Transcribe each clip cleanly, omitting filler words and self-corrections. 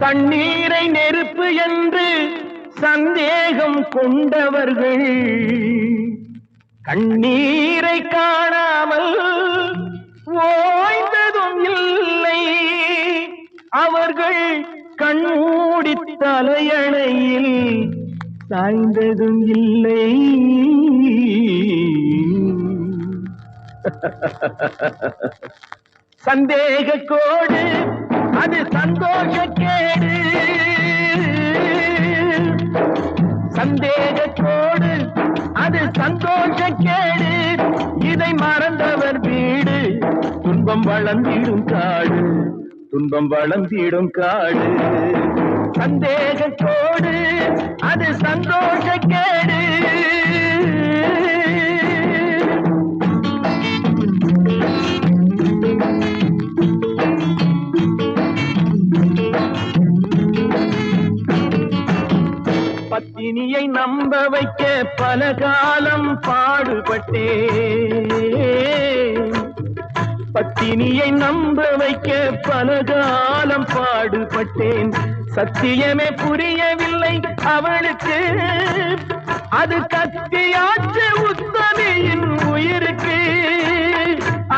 தண்ணீரை நெருப்பு என்று சந்தேகம் கொண்டவர்கள் கண்ணீரை காணாமல் ஓய்ந்ததும் இல்லை. அவர்கள் கண்மூடி தலையணையில் சாய்ந்ததும் இல்லை. சந்தேக கோடு அது சந்தோஷக்கேடு. சந்தேக கோடு அது சந்தோஷக்கேடு. இதை மறந்தவர் வீடு துன்பம் வளர்ந்திடும் காடு. துன்பம் வளர்ந்திடும் காடு. சந்தேக கோடு அது சந்தோஷக்கேடு. பத்தினியை நம்ப வைக்க பல காலம் பாடுபட்டேன். பத்தினியை நம்ப வைக்க பல காலம் பாடுபட்டேன். சத்தியமே புரியவில்லை அவளுக்கு. அது கத்தியாச்சு உத்தமியின் உயிருக்கு.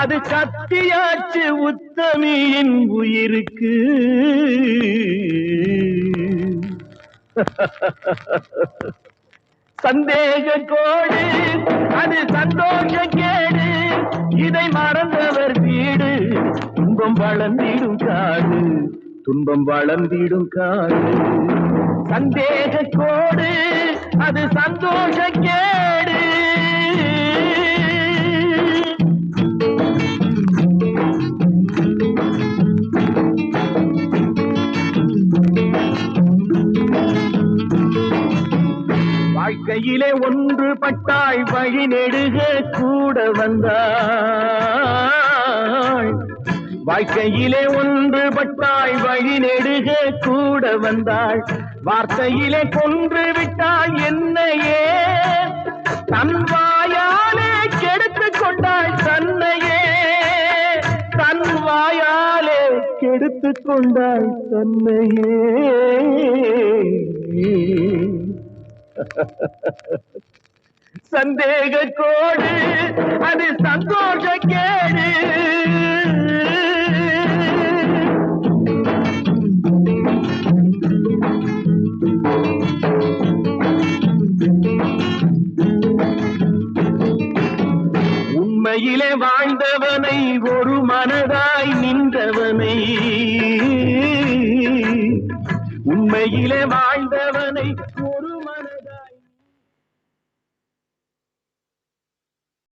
அது கத்தியாச்சு உத்தமியின் உயிருக்கு. சந்தேக கோடு அது சந்தோஷக்கேடு. இதை மறந்தவர் வீடு துன்பம் வளர்ந்திடும் காடு. துன்பம் வளர்ந்திடும் காடு. சந்தேக கோடு அது சந்தோஷக்கேடு. வாழ்க்கையிலே ஒன்றுபட்டாய் வழி நெடுக கூட வந்தாள். வாழ்க்கையிலே ஒன்றுபட்டாய் வழி நெடுக கூட வந்தாள். வார்த்தையிலே கொன்று விட்டாள் என்னையே. தன் வாயாலே கெடுத்துக் கொண்டாள் தன்னையே. தன் வாயாலே கெடுத்துக் கொண்டாள் தன்னையே. சந்தேக கோடு அது சந்தோஷக்கேடு. உண்மையிலே வாழ்ந்தவனை ஒரு மனதாய் நின்றவனை. உண்மையிலே வாழ்ந்தவனை ஒரு